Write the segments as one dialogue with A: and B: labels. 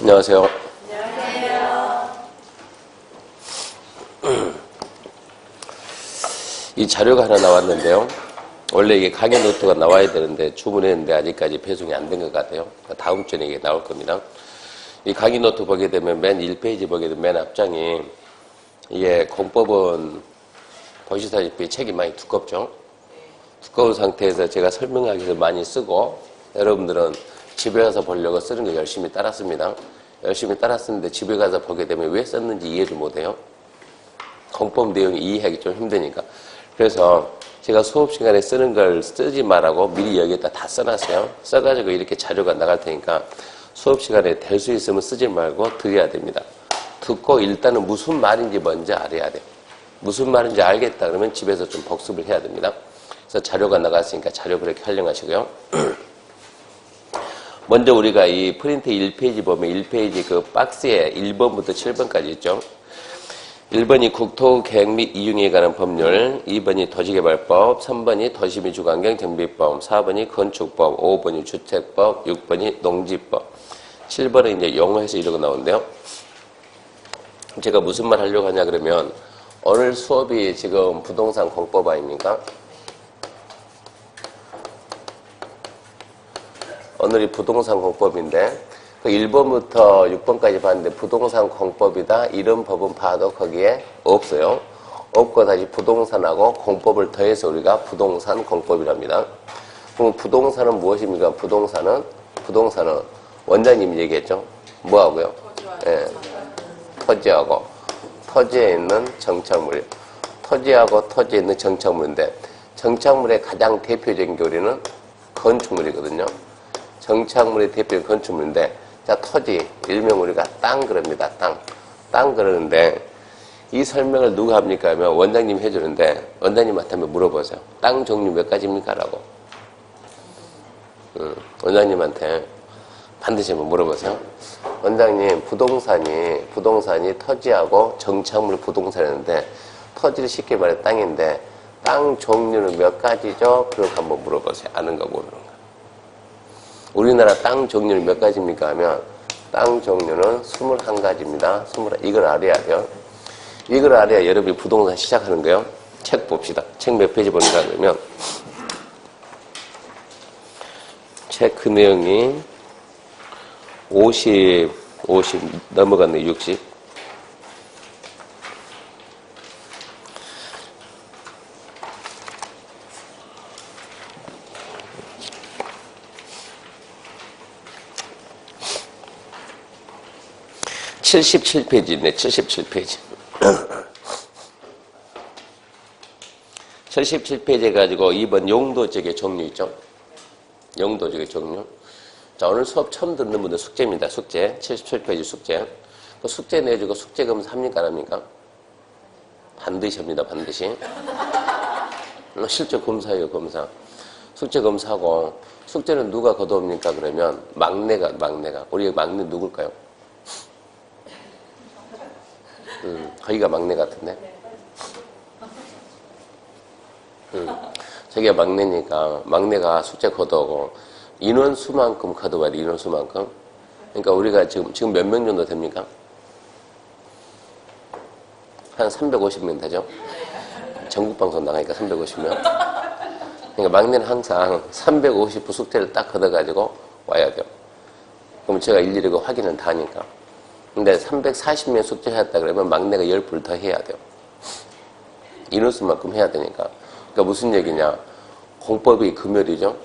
A: 안녕하세요.
B: 안녕하세요.
A: 이 자료가 하나 나왔는데요. 원래 이게 강의 노트가 나와야 되는데 주문했는데 아직까지 배송이 안 된 것 같아요. 다음 주에 이게 나올 겁니다. 이 강의 노트 보게 되면 맨 1페이지 보게 되면 맨 앞장이 이게 공법은 보시다시피 책이 많이 두껍죠. 두꺼운 상태에서 제가 설명하기 위해서 많이 쓰고 여러분들은 집에 가서 보려고 쓰는 거 열심히 따랐습니다. 열심히 따랐었는데 집에 가서 보게 되면 왜 썼는지 이해를 못해요. 공법 내용이 이해하기 좀 힘드니까. 그래서 제가 수업 시간에 쓰는 걸 쓰지 말라고 미리 여기에다 다 써놨어요. 써가지고 이렇게 자료가 나갈 테니까 수업 시간에 될 수 있으면 쓰지 말고 들어야 됩니다. 듣고 일단은 무슨 말인지 먼저 알아야 돼요. 무슨 말인지 알겠다 그러면 집에서 좀 복습을 해야 됩니다. 그래서 자료가 나갔으니까 자료 그렇게 활용하시고요. 먼저 우리가 이 프린트 1페이지 보면 1페이지 그 박스에 1번부터 7번까지 있죠. 1번이 국토계획 및 이용에 관한 법률, 2번이 도시개발법, 3번이 도시민주환경 정비법, 4번이 건축법, 5번이 주택법, 6번이 농지법, 7번은 이제 용어에서 이러고 나오는데요. 제가 무슨 말 하려고 하냐 그러면 오늘 수업이 지금 부동산 공법 아닙니까? 오늘이 부동산 공법인데 그 1번부터 6번까지 봤는데 부동산 공법이다 이런 법은 봐도 거기에 없어요. 없고 다시 부동산하고 공법을 더해서 우리가 부동산 공법이랍니다. 그럼 부동산은 무엇입니까? 부동산은 원장님이 얘기했죠. 뭐하고요? 예, 토지하고 토지에 있는 정착물, 토지하고 토지에 있는 정착물인데 정착물의 가장 대표적인 게 우리는 건축물이거든요. 정착물의 대표적인 건축물인데 자, 토지, 일명 우리가 땅 그럽니다. 땅 그러는데 이 설명을 누가 합니까? 하면 원장님이 해주는데 원장님한테 한번 물어보세요. 땅 종류 몇 가지입니까? 라고. 원장님한테 반드시 한번 물어보세요. 원장님, 부동산이 토지하고 정착물 부동산이었는데 토지를 쉽게 말해 땅인데 땅 종류는 몇 가지죠? 그렇게 한번 물어보세요. 아는 거 모르는 거. 우리나라 땅 종류는 몇 가지입니까? 하면 땅 종류는 21가지입니다. 이걸 알아야 돼요. 이걸 알아야 여러분이 부동산 시작하는 거예요. 책 봅시다. 책 몇 페이지 보는가 그러면 책 그 내용이 50 넘어갔네. 60. (77페이지) 77페이지. 77페이지에 가지고 2번 용도적의 종류 있죠? 용도적의 종류. 자, 오늘 수업 처음 듣는 분들 숙제입니다. 숙제. 77페이지 숙제. 그 숙제 내주고 숙제 검사 합니까? 안 합니까? 반드시 합니다. 반드시. 실제 검사예요. 검사. 숙제 검사하고 숙제는 누가 거둬옵니까? 그러면 막내가. 우리 막내 누굴까요? 거기가 막내 같은데? 자기가 막내니까 막내가 숙제 거둬오고 인원수만큼 거둬와야 돼. 인원수만큼. 그러니까 우리가 지금 몇 명 정도 됩니까? 한 350명 되죠? 전국방송 나가니까 350명. 그러니까 막내는 항상 350부 숙제를 딱 걷어가지고 와야 돼요. 그럼 제가 일일이 그 확인은 다 하니까. 근데 340명 숙제했다 그러면 막내가 10부를 더 해야 돼요. 인원수만큼 해야 되니까. 그러니까 무슨 얘기냐. 공법이 금요일이죠.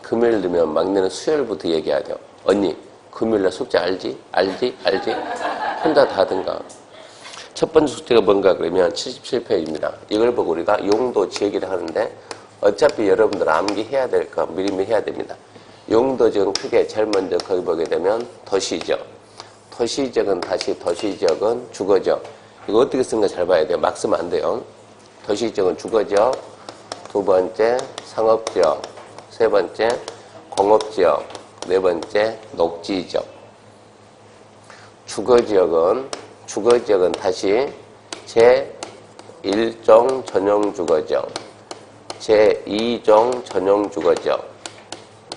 A: 금요일 되면 막내는 수요일부터 얘기해야 돼요. 언니, 금요일날 숙제 알지? 혼자 다 하든가. 첫 번째 숙제가 뭔가 그러면 77페이지입니다. 이걸 보고 우리가 용도 지역이라 하는데 어차피 여러분들 암기해야 될 거 미리미리 해야 됩니다. 용도 지역은 크게 제일 먼저 거기 보게 되면 도시지역. 도시지역은 다시 도시지역은 주거지역. 이거 어떻게 쓰는가 잘 봐야 돼요. 막 쓰면 안 돼요. 도시지역은 주거지역, 두 번째 상업지역, 세 번째 공업지역, 네 번째 녹지지역. 주거지역은 다시 제1종 전용주거지역, 제2종 전용주거지역,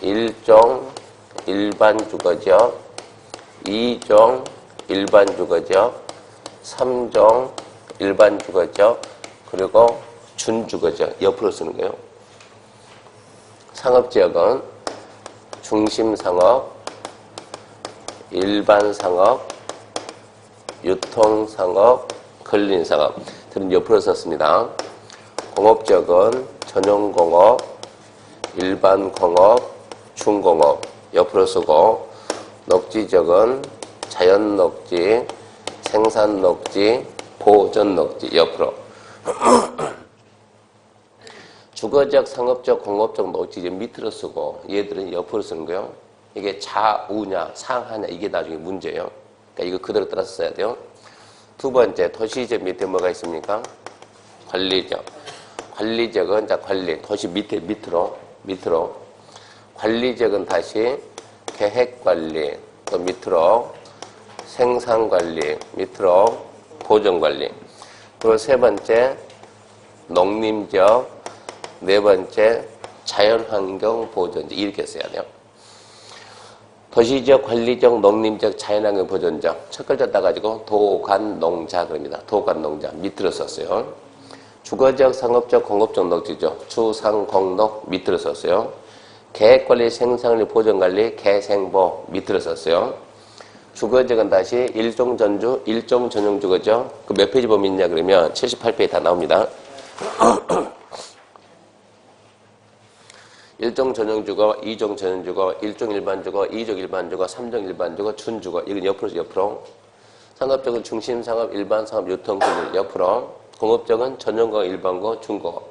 A: 1종 일반주거지역, 2종 일반 주거지역, 3종 일반 주거지역, 그리고 준주거지역 옆으로 쓰는 거예요. 상업지역은 중심상업, 일반상업, 유통상업, 근린상업. 들은 옆으로 썼습니다. 공업지역은 전용공업, 일반공업, 중공업 옆으로 쓰고, 녹지지역은 자연녹지, 생산녹지, 보전녹지 옆으로. 주거지역, 상업지역, 공업지역, 녹지지역 밑으로 쓰고, 얘들은 옆으로 쓰는 거예요. 이게 좌우냐 상하냐 이게 나중에 문제예요. 그러니까 이거 그대로 따라서 써야 돼요. 두 번째, 도시지역 밑에 뭐가 있습니까? 관리지역. 관리지역은 자 관리, 도시 밑으로. 관리지역은 다시 계획관리, 또 밑으로 생산관리, 밑으로 보전관리. 그리고 세 번째, 농림지역. 네 번째, 자연환경 보전지역. 이렇게 써야 돼요. 도시지역, 관리지역, 농림지역, 자연환경 보전지역. 첫 글자 따가지고 도관농자 그럽니다. 도관농자 밑으로 썼어요. 주거지역, 상업지역, 공업지역, 녹지지역, 주상공록 밑으로 썼어요. 계획관리, 생산관리, 보전관리, 계생보 밑으로 썼어요. 주거지역은 다시 일종 전주, 일종 전용 주거지역. 그 몇 페이지 보면 있냐 그러면 78페이지 다 나옵니다. 일종 전용주거, 이종 전용주거, 일종 일반주거, 이종 일반주거, 삼종 일반주거, 준주거. 이건 옆으로. 상업적은 중심상업, 일반상업, 유통근리 옆으로. 공업적은 전용거, 일반거, 중거.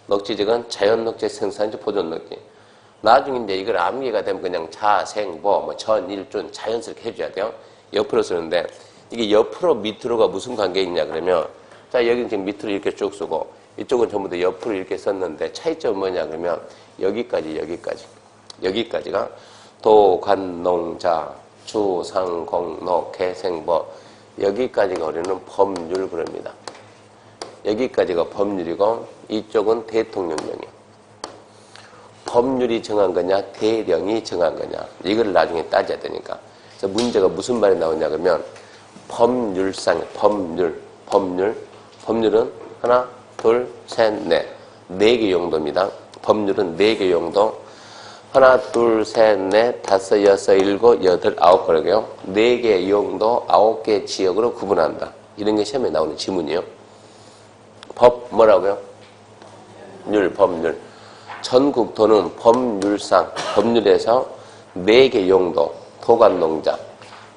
A: 녹지적은 자연녹지, 생산지, 보존녹지. 나중에 이제 이걸 암기가 되면 그냥 자, 생, 보, 전, 일, 준 자연스럽게 해줘야 돼요. 옆으로 쓰는데 이게 옆으로 밑으로가 무슨 관계 있냐 그러면 자 여기는 지금 밑으로 이렇게 쭉 쓰고 이쪽은 전부 다 옆으로 이렇게 썼는데 차이점은 뭐냐 그러면 여기까지가 도관농자 주상공록 계생보 여기까지가 우리는 법률 그럽니다. 여기까지가 법률이고 이쪽은 대통령령이에요. 법률이 정한 거냐 대령이 정한 거냐 이걸 나중에 따져야 되니까. 그래서 문제가 무슨 말이 나오냐 그러면 법률상 법률은 하나 둘 셋 넷 네 개 용도입니다. 법률은 네 개 용도. 하나 둘 셋 넷 다섯 여섯 일곱 여덟 아홉 그러게요. 네 개 용도 9개 지역으로 구분한다. 이런 게 시험에 나오는 지문이에요. 법 뭐라고요? 법률. 전국도는 법률에서 4개 용도, 도관농자,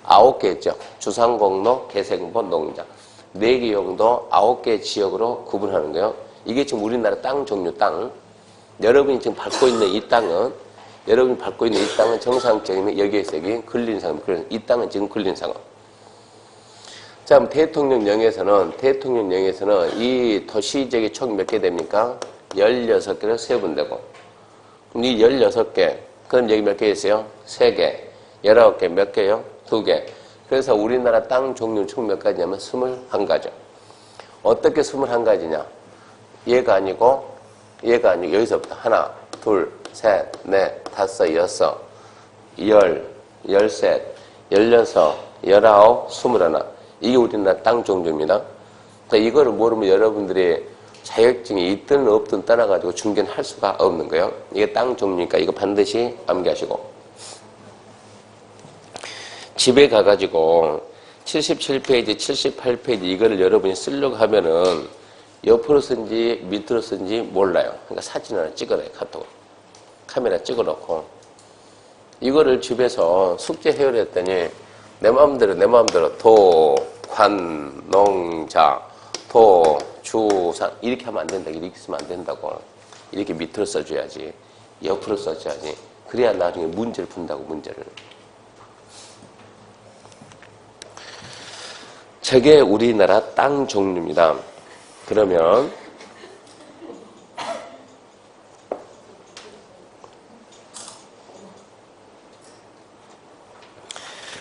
A: 9개 지역, 주상공록, 계생보, 농자, 4개 용도, 9개 지역으로 구분하는 거예요. 이게 지금 우리나라 땅 종류 땅. 여러분이 지금 밟고 있는 이 땅은, 정상적인 여기에서 여기 근린상업. 그래서 이 땅은 지금 근린상업. 자, 그럼 대통령령에서는 이 도시지역이 총 몇 개 됩니까? 16개로 세분되고. 그럼 이 16개. 그럼 여기 몇 개 있어요? 3개. 19개 몇 개요? 2개. 그래서 우리나라 땅 종류 총 몇 가지냐면 21가지. 어떻게 21가지냐? 얘가 아니고 여기서부터 하나, 둘, 셋, 넷, 다섯, 여섯, 열셋, 16, 19, 21. 이게 우리나라 땅 종류입니다. 그러니까 이거를 모르면 여러분들이 자격증이 있든 없든 따라가지고 중개는 할 수가 없는 거예요. 이게 땅 종류니까 이거 반드시 암기하시고. 집에 가가지고 77페이지, 78페이지 이거를 여러분이 쓰려고 하면은 옆으로 쓴지 밑으로 쓴지 몰라요. 그러니까 사진 하나 찍어놔요. 카톡으로. 카메라 찍어놓고. 이거를 집에서 숙제 해결했더니 내 마음대로 도, 관, 농자, 도, 주, 상 이렇게 하면 안 된다. 이렇게 쓰면 안 된다고. 이렇게 밑으로 써줘야지. 옆으로 써줘야지. 그래야 나중에 문제를 푼다고 문제를. 저게 우리나라 땅 종류입니다. 그러면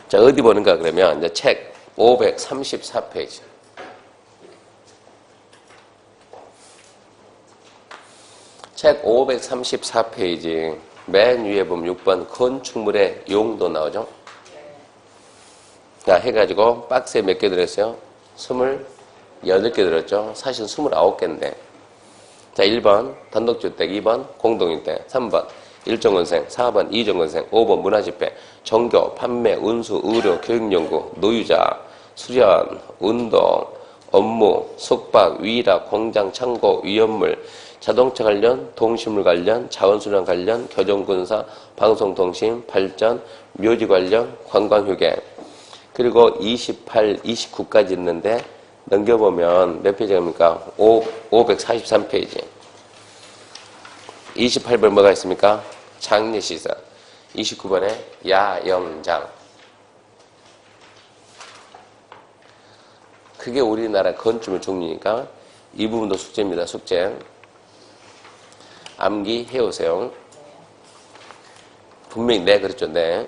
A: 자 어디 보는가 그러면 이제 책 534페이지. 책 534페이지 맨 위에 보면 6번 건축물의 용도 나오죠. 자, 해가지고 박스에 몇 개 들었어요? 28개 들었죠? 사실 29개인데. 자, 1번 단독주택, 2번 공동주택, 3번 일정건생, 4번 이정건생, 5번 문화집회, 종교, 판매, 운수, 의료, 교육연구, 노유자, 수련, 운동, 업무, 숙박, 위락, 공장, 창고, 위험물, 자동차 관련, 동식물 관련, 자원순환 관련, 교정군사, 방송통신, 발전, 묘지 관련, 관광휴게. 그리고 28, 29까지 있는데 넘겨보면 몇 페이지입니까? 543페이지. 28번 뭐가 있습니까? 장례시설. 29번에 야영장. 그게 우리나라 건축물 종류니까 이 부분도 숙제입니다. 숙제. 암기해 오세요. 분명히 네 그랬죠. 네.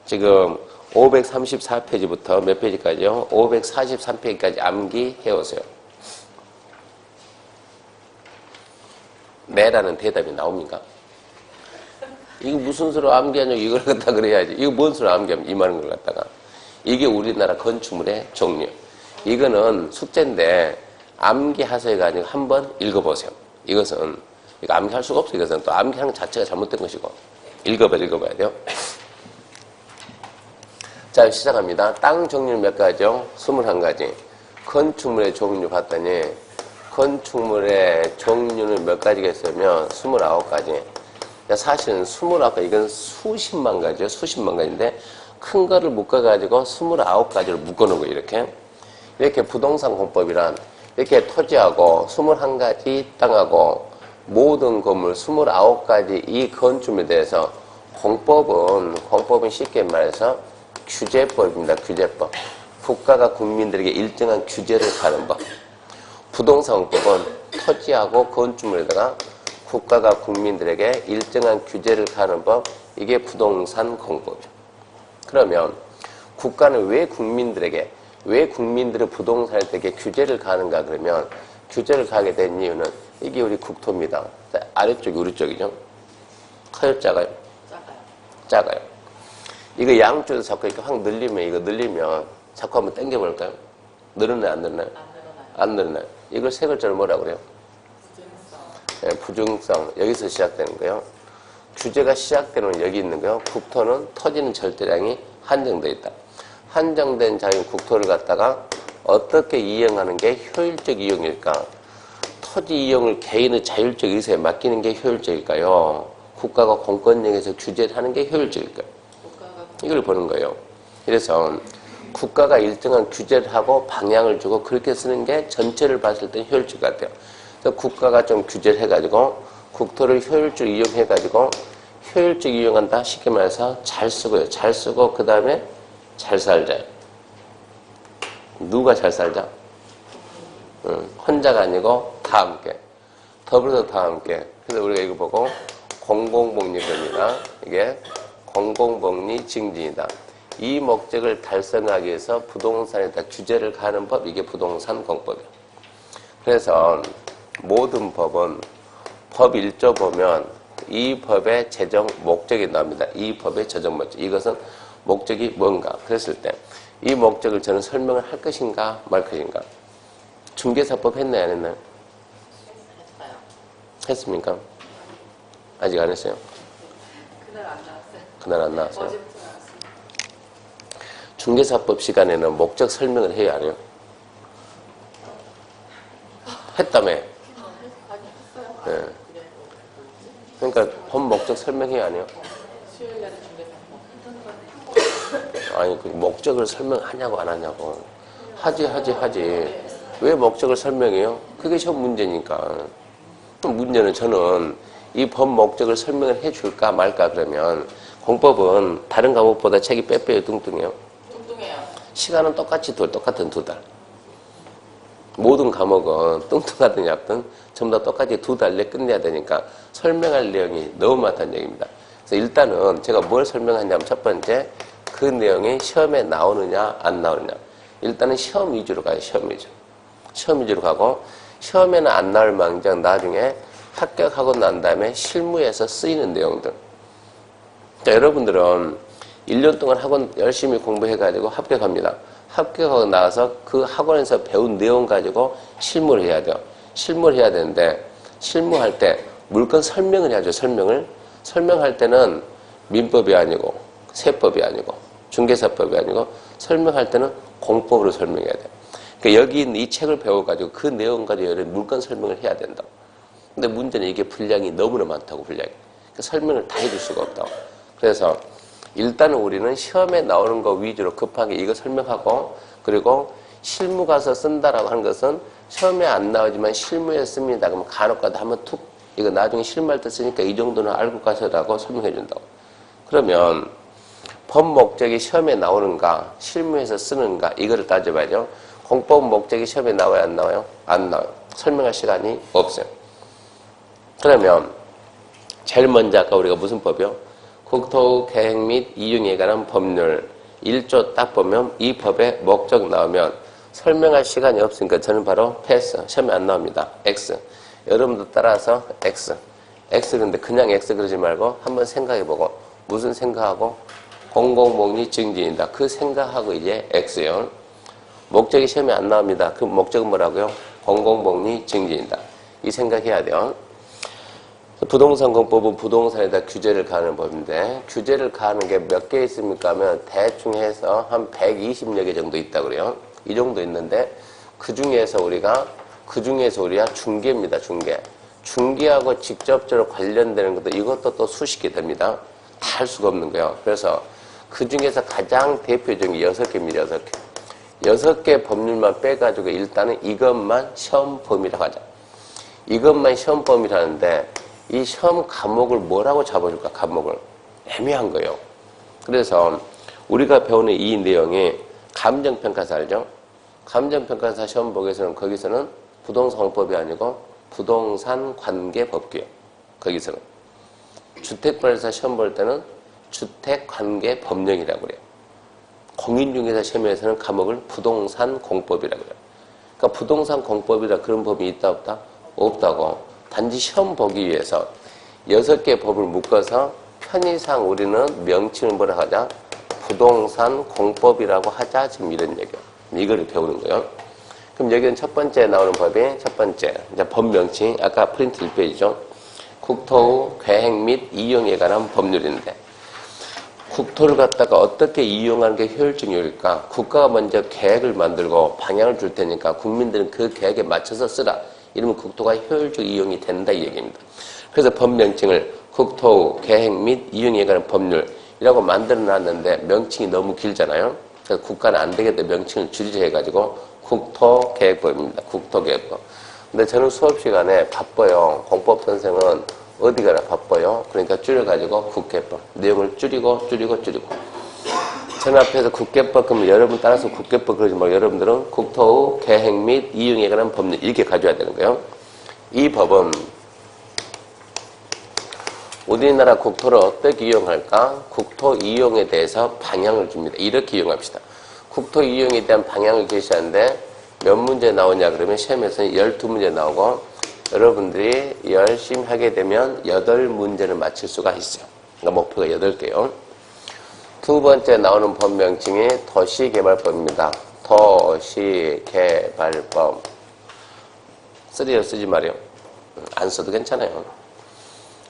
A: 지금 534페이지부터 몇 페이지까지요? 543페이지까지 암기해 오세요. 네라는 대답이 나옵니까? 이거 무슨 수로 암기하냐고 이걸 갖다 그래야지. 이거 뭔 수로 암기하면 이 많은 걸 갖다가. 이게 우리나라 건축물의 종류. 이거는 숙제인데 암기하세요가 아니고 한번 읽어보세요. 이것은 이거 암기할 수가 없어요. 이것은 또 암기하는 것 자체가 잘못된 것이고. 읽어봐야 돼요. 자, 시작합니다. 땅 종류는 몇 가지요? 21가지. 건축물의 종류 봤더니 건축물의 종류는 몇 가지겠으면 29가지. 사실은 29가지, 이건 수십만 가지요. 수십만 가지인데 큰 거를 묶어가지고 29가지를 묶어놓은 거예요. 이렇게 부동산 공법이란 이렇게 토지하고 21가지 땅하고 모든 건물 29가지 이 건축물에 대해서 공법은 쉽게 말해서 규제법입니다. 규제법. 국가가 국민들에게 일정한 규제를 가는 법. 부동산 공법은 토지하고 건축물에다가 국가가 국민들에게 일정한 규제를 가는 법. 이게 부동산 공법이죠. 그러면 국가는 왜 국민들의 부동산에 대해 규제를 가는가 그러면 규제를 가게 된 이유는 이게 우리 국토입니다. 아래쪽이 우리 쪽이죠. 커요, 작아요? 작아요. 이거 양쪽에서 자꾸 이렇게 확 늘리면 자꾸 한번 당겨볼까요? 늘어나요, 안 늘어나요? 안 늘어나요. 이걸 세 글자로 뭐라 그래요? 부증성. 네, 부증성. 여기서 시작되는 거예요. 규제가 시작되는 여기 있는 거예요. 국토는 터지는 절대량이 한정되어 있다. 한정된 자연 국토를 갖다가 어떻게 이용하는 게 효율적 이용일까? 토지 이용을 개인의 자율적 의사에 맡기는 게 효율적일까요? 국가가 공권력에서 규제를 하는 게 효율적일까요? 이걸 보는 거예요. 그래서 국가가 일정한 규제를 하고 방향을 주고 그렇게 쓰는 게 전체를 봤을 때 효율적 같아요. 그래서 국가가 좀 규제를 해가지고 국토를 효율적 이용해가지고 효율적 이용한다. 쉽게 말해서 잘 쓰고요. 잘 쓰고 그 다음에 잘 살자. 누가 잘 살자? 혼자가 아니고 다 함께. 더불어서 다 함께. 그래서 우리가 이거 보고 공공복리법이나 이게 공공복리 증진이다. 이 목적을 달성하기 위해서 부동산에다 규제를 가는 법, 이게 부동산 공법이에요. 그래서 모든 법은 법 1조 보면 이 법의 제정 목적이 나옵니다. 이 법의 제정 목적. 이것은 목적이 뭔가? 그랬을 때 이 목적을 저는 설명을 할 것인가 말 것인가? 중개사법 했나요? 안 했나요? 했습니까? 아직 안 했어요? 그날 안 나왔어요. 중개사법 시간에는 목적 설명을 해야 해요. 했다며. 네. 그러니까 본 목적 설명해야 안 해요. 아니 그 목적을 설명하냐고 안 하냐고. 하지. 왜 목적을 설명해요? 그게 저 문제니까. 문제는 저는 이 법 목적을 설명을 해줄까 말까 그러면 공법은 다른 과목보다 책이 빼빼요 뚱뚱해요. 뚱뚱해요. 시간은 똑같은 2달. 모든 과목은 뚱뚱하든 얇든 전부 다 똑같이 2달 내에 끝내야 되니까 설명할 내용이 너무 많다는 얘기입니다. 그래서 일단은 제가 뭘 설명하냐면 첫 번째 그 내용이 시험에 나오느냐 안 나오느냐. 일단은 시험 위주로 가요. 시험 위주로 가고 시험에는 안 나올 망정 나중에 합격하고 난 다음에 실무에서 쓰이는 내용들. 자, 여러분들은 1년 동안 학원 열심히 공부해가지고 합격합니다. 합격하고 나와서 그 학원에서 배운 내용 가지고 실무를 해야 돼요. 실무를 해야 되는데 실무할 때 물건 설명을 해야죠. 설명할 때는 민법이 아니고 세법이 아니고 중개사법이 아니고 설명할 때는 공법으로 설명해야 돼요. 그러니까 여기 있는 이 책을 배워가지고 그 내용 가지고 물건 설명을 해야 된다고. 근데 문제는 이게 분량이 너무나 많다고 분량이. 그러니까 설명을 다 해줄 수가 없다고. 그래서 일단은 우리는 시험에 나오는 거 위주로 급하게 이거 설명하고 그리고 실무 가서 쓴다라고 하는 것은 시험에 안 나오지만 실무에 씁니다. 그러면 간혹가다 한번 툭 이거 나중에 실무할 때 쓰니까 이 정도는 알고 가서라고 설명해 준다고. 그러면 법 목적이 시험에 나오는가 실무에서 쓰는가 이거를 따져봐야죠. 공법 목적이 시험에 나와요 안 나와요? 안 나와요. 설명할 시간이 없어요. 그러면 제일 먼저 아까 우리가 무슨 법이요? 국토 계획 및 이용에 관한 법률 1조 딱 보면 이 법의 목적 나오면 설명할 시간이 없으니까 저는 바로 패스. 시험에 안 나옵니다. X. 여러분도 따라서 X. X 근데 그냥 X 그러지 말고 한번 생각해보고 무슨 생각하고 공공복리 증진이다. 그 생각하고 이제 X요. 목적이 시험에 안 나옵니다. 그 목적은 뭐라고요? 공공복리 증진이다. 이 생각해야 돼요. 부동산 공법은 부동산에다 규제를 가하는 법인데 규제를 가하는 게 몇 개 있습니까 하면 대충 해서 한 120여 개 정도 있다고 그래요. 이 정도 있는데 그 중에서 우리가 중개입니다. 중개하고 직접적으로 관련되는 것도 이것도 또 수십 개 됩니다. 다 할 수가 없는 거예요. 그래서 그 중에서 가장 대표적인 6개입니다. 6개. 6개 법률만 빼가지고 일단은 이것만 시험 범위라고 하자. 이것만 시험 범위라는데 이 시험 과목을 뭐라고 잡아줄까? 과목을. 애매한 거예요. 그래서 우리가 배우는 이 내용이 감정평가사 알죠? 감정평가사 시험 보기에서는 거기서는 부동산 공법이 아니고 부동산 관계법규예요. 거기서는. 주택관리사 시험 볼 때는 주택관계법령이라고 그래요. 공인중개사 시험에서는 과목을 부동산 공법이라고 그래요. 그러니까 부동산 공법이라 그런 법이 있다 없다? 없다고. 단지 시험 보기 위해서 6개 법을 묶어서 편의상 우리는 명칭을 뭐라 하자? 부동산 공법이라고 하자. 지금 이런 얘기예요. 이거를 배우는 거예요. 그럼 여기는 첫 번째 나오는 법이 첫 번째. 이제 법 명칭. 아까 프린트 1페이지죠. 국토 계획 및 이용에 관한 법률인데 국토를 갖다가 어떻게 이용하는 게 효율적일까? 국가가 먼저 계획을 만들고 방향을 줄 테니까 국민들은 그 계획에 맞춰서 쓰라. 이러면 국토가 효율적 이용이 된다 이 얘기입니다. 그래서 법 명칭을 국토 계획 및 이용에 관한 법률이라고 만들어 놨는데 명칭이 너무 길잖아요. 그래서 국가는 안 되겠다 명칭을 줄이자 해가지고 국토계획법입니다. 국토계획법. 근데 저는 수업 시간에 바빠요. 공법 선생은 어디 가나 바빠요. 그러니까 줄여가지고 국계법. 내용을 줄이고. 전 앞에서 국계법 그러면 여러분 따라서 국계법 그러지 말고 여러분들은 국토 계획 및 이용에 관한 법률 이렇게 가져야 되는 거예요. 이 법은 우리나라 국토를 어떻게 이용할까? 국토 이용에 대해서 방향을 줍니다. 이렇게 이용합시다. 국토 이용에 대한 방향을 제시하는데 몇 문제 나오냐 그러면 시험에서는 12문제 나오고 여러분들이 열심히 하게 되면 8문제를 맞출 수가 있어요. 그러니까 목표가 8개요. 두 번째 나오는 법 명칭이 도시개발법입니다. 도시개발법. 쓰지 말이요. 안 써도 괜찮아요.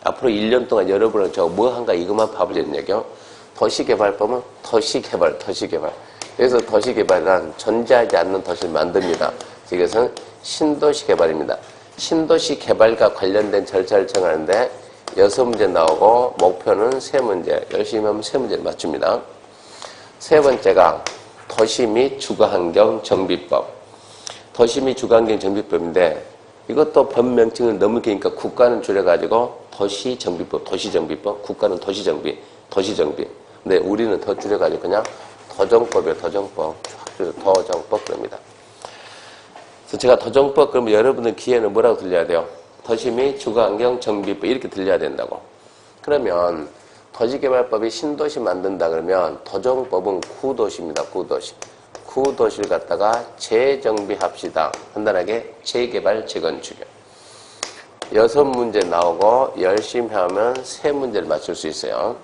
A: 앞으로 1년 동안 여러분은 저 뭐 한가 이것만 봐보자는 얘기요. 도시개발법은 도시개발. 그래서 도시개발은 존재하지 않는 도시를 만듭니다. 이것은 신도시개발입니다. 신도시개발과 관련된 절차를 정하는데 6문제 나오고 목표는 3문제. 열심히 하면 3문제를 맞춥니다. 세 번째가 도시 및 주거환경 정비법. 도시 및 주거환경 정비법인데 이것도 법 명칭을 너무 기니까 국가는 줄여가지고 도시정비법. 국가는 도시정비. 근데 우리는 더 줄여가지고 그냥 도정법이에요. 도정법 그럽니다. 그래서 제가 도정법 그러면 여러분들 귀에는 뭐라고 들려야 돼요? 도시 및 주거환경 정비법 이렇게 들려야 된다고. 그러면 도시개발법이 신도시 만든다 그러면 도정법은 구도시입니다. 구도시를 갖다가 재정비합시다. 간단하게 재개발, 재건축이요. 6문제 나오고 열심히 하면 3문제를 맞출 수 있어요.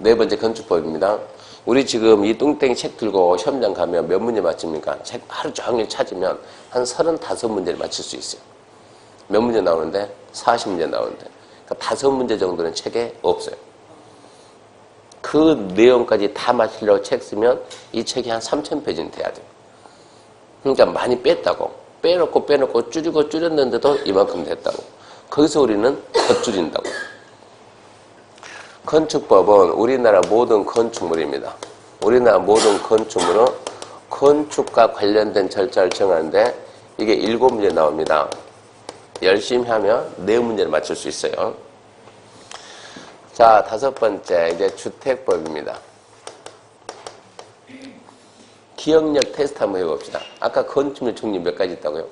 A: 네 번째 건축법입니다. 우리 지금 이 뚱땡이 책 들고 시험장 가면 몇 문제 맞춥니까? 책 하루 종일 찾으면 한 35문제를 맞출 수 있어요. 몇 문제 나오는데? 40문제 나오는데. 그러니까 5문제 정도는 책에 없어요. 그 내용까지 다 맞추려고 책 쓰면 이 책이 한 3,000페이지는 돼야 돼요. 그러니까 많이 뺐다고. 빼놓고 줄였는데도 이만큼 됐다고. 거기서 우리는 더 줄인다고. 건축법은 우리나라 모든 건축물입니다. 우리나라 모든 건축물은 건축과 관련된 절차를 정하는데 이게 7문제 나옵니다. 열심히 하면 4문제를 맞출 수 있어요. 자, 5번째 이제 주택법입니다. 기억력 테스트 한번 해봅시다. 아까 건축물 종류 몇 가지 있다고요?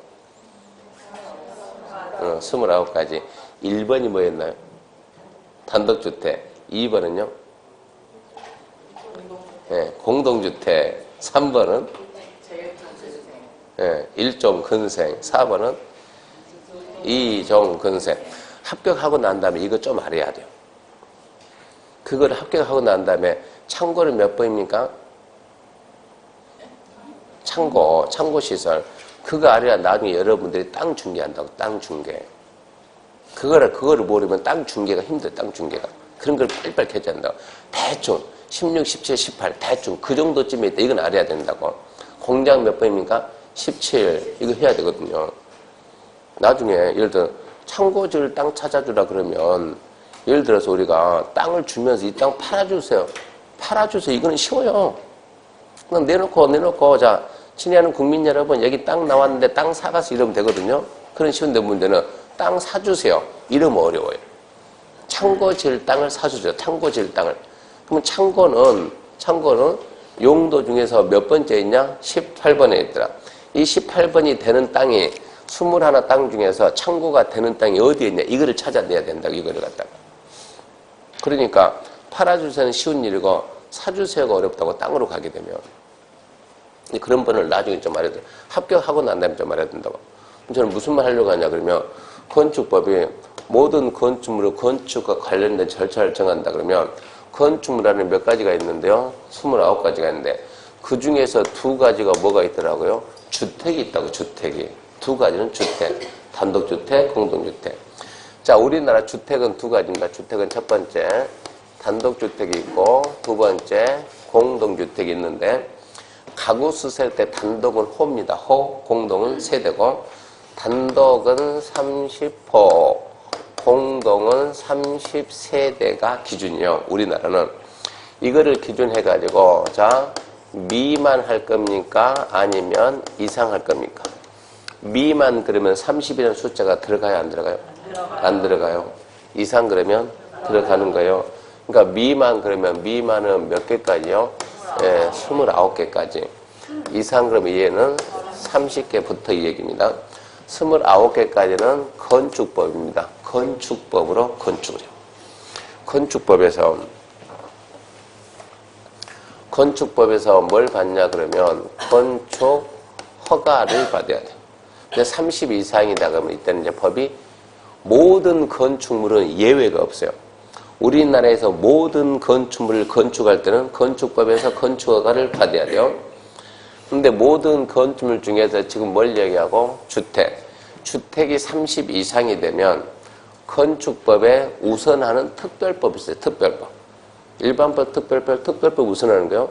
A: 29가지. 1번이 뭐였나요? 단독주택. 2번은요? 공동주택. 3번은? 일종 근생. 4번은? 이종 근생. 합격하고 난 다음에 이거 좀 알아야 돼요. 그걸 합격하고 난 다음에 창고는 몇 번입니까? 창고시설. 그거 알아야 나중에 여러분들이 땅 중개한다고, 땅 중개. 그거를 모르면 땅 중개가 힘들어요, 땅 중개가. 그런 걸 빨리빨리 개조한다고. 대충, 16, 17, 18, 대충, 그 정도쯤에 있다. 이건 알아야 된다고. 공장 몇 번입니까? 17. 이거 해야 되거든요. 나중에, 예를 들어, 창고 지을 땅 찾아주라 그러면, 예를 들어서 우리가 땅을 주면서 이 땅 팔아주세요. 이거는 쉬워요. 그냥 내놓고, 자, 친애하는 국민 여러분, 여기 땅 나왔는데 땅 사가서 이러면 되거든요. 그런 쉬운데 문제는 땅 사주세요. 이러면 어려워요. 창고 지을 땅을 사주세요. 창고 지을 땅을. 그러면 창고는 용도 중에서 몇 번째 있냐? 18번에 있더라. 이 18번이 되는 땅이 21 땅 중에서 창고가 되는 땅이 어디에 있냐? 이거를 찾아내야 된다고, 이거를 갖다가. 그러니까 팔아주세요는 쉬운 일이고 사주세요가 어렵다고 땅으로 가게 되면. 그런 번을 나중에 좀 말해야 돼. 합격하고 난 다음에 좀 말해야 된다고. 저는 무슨 말 하려고 하냐 그러면 건축법이 모든 건축물의 건축과 관련된 절차를 정한다 그러면 건축물 안에 몇 가지가 있는데요. 29가지가 있는데 그 중에서 2가지가 뭐가 있더라고요. 주택이 있다고. 주택이. 2가지는 주택. 단독주택, 공동주택. 자, 우리나라 주택은 2가지입니다. 주택은 첫 번째 단독주택이 있고 2번째 공동주택이 있는데 가구 수세일 때 단독은 호입니다. 호, 공동은 세대고 단독은 30호, 공동은 30세대가 기준이요. 우리나라는 이거를 기준해가지고 자 미만 할 겁니까? 아니면 이상 할 겁니까? 미만 그러면 30이라는 숫자가 들어가요? 안 들어가요? 안 들어가요. 이상 그러면 들어가는 거예요. 그러니까 미만 그러면 미만은 몇 개까지요? 29개까지. 이상 그러면 얘는 30개부터 이 얘기입니다. 29개까지는 건축법입니다. 건축법으로 건축을 해요. 건축법에서 뭘 받냐 그러면 건축 허가를 받아야 돼요. 근데 30 이상이다 그러면 이때는 이제 법이 모든 건축물은 예외가 없어요. 우리나라에서 모든 건축물을 건축할 때는 건축법에서 건축허가를 받아야 돼요. 근데 모든 건축물 중에서 지금 뭘 얘기하고? 주택이 30 이상이 되면 건축법에 우선하는 특별법이 있어요. 특별법. 일반법, 특별법 우선하는 거요.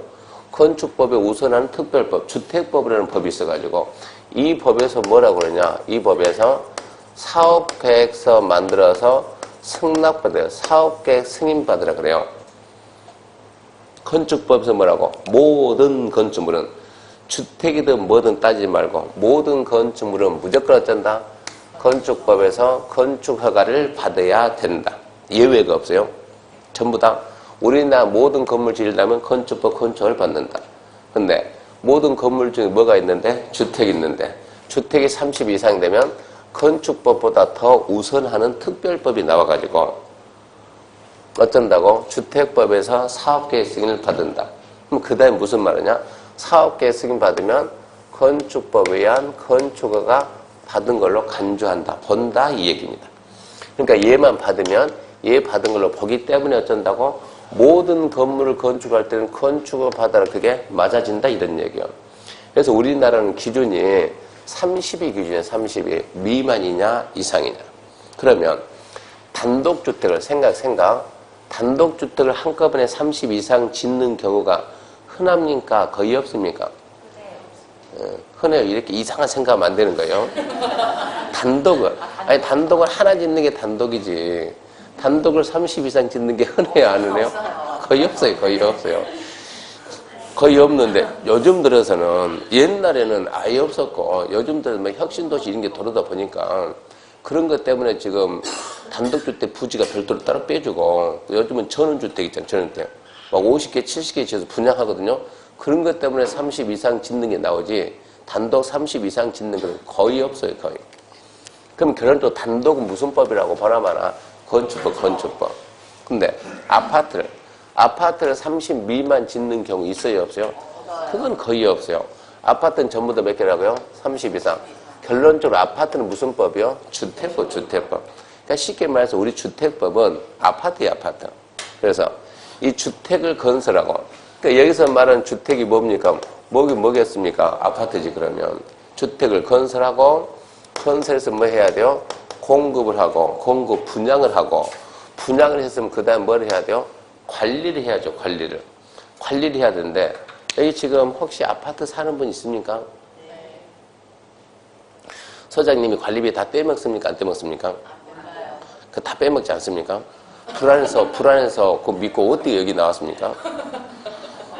A: 건축법에 우선하는 특별법, 주택법이라는 법이 있어가지고 이 법에서 뭐라고 그러냐? 이 법에서 사업계획서 만들어서 승낙받아요. 사업계획 승인받으라 그래요. 건축법에서 뭐라고? 모든 건축물은 주택이든 뭐든 따지지 말고 모든 건축물은 무조건 어쩐다? 건축법에서 건축허가를 받아야 된다. 예외가 없어요. 전부 다 우리나라 모든 건물 지으려면 건축법 건축을 받는다. 근데 모든 건물 중에 뭐가 있는데? 주택이 있는데 주택이 30 이상 되면 건축법보다 더 우선하는 특별법이 나와가지고 어쩐다고? 주택법에서 사업계획 승인을 받는다. 그럼 그 다음에 무슨 말이냐? 사업계획 승인 받으면 건축법에 의한 건축허가 받은 걸로 간주한다. 본다 이 얘기입니다. 그러니까 얘만 받으면 얘 받은 걸로 보기 때문에 어쩐다고? 모든 건물을 건축할 때는 건축을 받아라 그게 맞아진다 이런 얘기예요. 그래서 우리나라는 기준이 30이 기준이에요. 30이 미만이냐 이상이냐. 그러면 단독주택을 단독주택을 한꺼번에 30 이상 짓는 경우가 흔합니까? 거의 없습니까? 흔해요. 이렇게 이상한 생각하면 안 되는 거예요. 단독을 하나 짓는 게 단독이지. 단독을 30 이상 짓는 게 흔해요, 안 흔해요? 거의 없어요. 거의 없는데 요즘 들어서는 옛날에는 아예 없었고 요즘 들어서 뭐 혁신도시 이런 게 돌아다 보니까 그런 것 때문에 지금 단독주택 부지가 별도로 따로 빼주고 요즘은 전원주택 있잖아요. 전원주택. 막 50개, 70개 지어서 분양하거든요. 그런 것 때문에 30 이상 짓는 게 나오지 단독 30 이상 짓는 건 거의 없어요. 거의. 그럼 결론적으로 단독은 무슨 법이라고 보나마나 건축법. 근데 아파트를 30 미만 짓는 경우 있어요, 없어요? 그건 거의 없어요. 아파트는 전부 다 몇 개라고요? 30 이상. 결론적으로 아파트는 무슨 법이요? 주택법. 그러니까 쉽게 말해서 우리 주택법은 아파트예요, 아파트. 그래서 이 주택을 건설하고, 그러니까 여기서 말하는 주택이 뭡니까? 뭐겠습니까? 아파트지, 그러면. 주택을 건설하고, 건설해서 뭐 해야 돼요? 분양을 하고, 분양을 했으면 그 다음에 뭘 해야 돼요? 관리를 해야죠, 관리를. 관리를 해야 되는데, 여기 지금 혹시 아파트 사는 분 있습니까? 네. 소장님이 관리비 다 떼먹습니까? 안 떼먹습니까? 그 다 빼먹지 않습니까? 불안해서 그거 믿고 어떻게 여기 나왔습니까?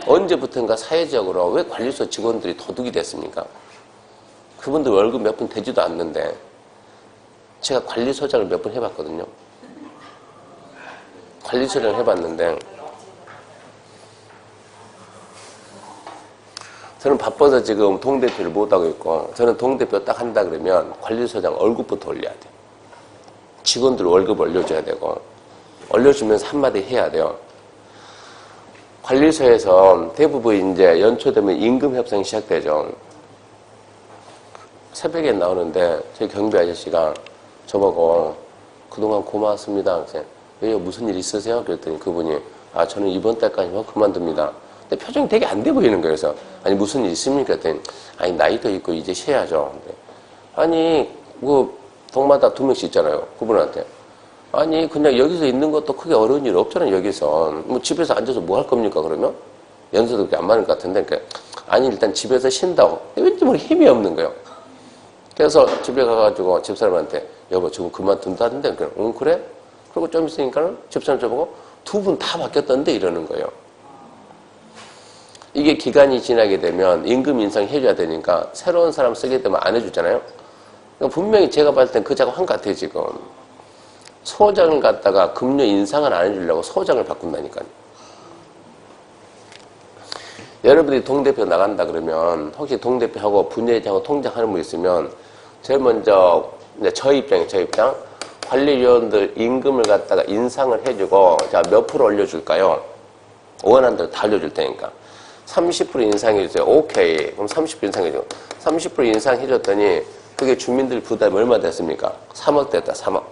A: 언제부턴가 사회적으로 왜 관리소 직원들이 도둑이 됐습니까? 그분들 월급 몇 푼 되지도 않는데, 제가 관리소장을 몇 번 해봤거든요. 관리소장을 해봤는데, 저는 바빠서 지금 동대표를 못하고 있고, 저는 동대표 딱 한다 그러면 관리소장 월급부터 올려야 돼요. 직원들 월급 올려줘야 되고, 올려주면서 한마디 해야 돼요. 관리소에서 대부분 이제 연초 되면 임금 협상이 시작되죠. 새벽에 나오는데 저희 경비 아저씨가 저보고 그동안 고마웠습니다. 왜요? 무슨 일 있으세요? 그랬더니 그분이 저는 이번 달까지만 그만둡니다. 근데 표정이 되게 안 돼 보이는 거예요. 그래서 아니 무슨 일 있습니까? 그랬더니 아니 나이도 있고 이제 쉬어야죠. 아니 동마다 2명씩 있잖아요. 그분한테. 아니 그냥 여기서 있는 것도 크게 어려운 일 없잖아요. 여기서. 뭐 집에서 앉아서 뭐 할 겁니까 그러면? 연세도 그렇게 안 많을 것 같은데. 그러니까 아니 일단 집에서 쉰다고. 왠지 모르게 힘이 없는 거예요. 그래서 집에 가가지고 집사람한테 여보 지금 그만둔다는데 그래? 그리고 좀 있으니까는 집사람 저보고 2분 다 바뀌었던데 이러는 거예요. 이게 기간이 지나게 되면 임금 인상 해줘야 되니까 새로운 사람 쓰게 되면 안 해주잖아요. 그러니까 분명히 제가 봤을 땐 그 작업 한 것 같아요 지금. 소장을 갖다가 급료 인상을 안 해주려고 소장을 바꾼다니까요. 여러분들이 동대표 나간다 그러면 혹시 동대표하고 분회장하고 통장하는 분 있으면 제일 먼저 이제 저 입장 관리위원들 임금을 갖다가 인상을 해주고 자 몇 프로 올려줄까요? 원하는 대로 다 올려줄 테니까 30% 인상해주세요. 오케이. 그럼 30% 인상해주고 30% 인상해줬더니 그게 주민들 부담이 얼마 됐습니까? 3억 됐다. 3억.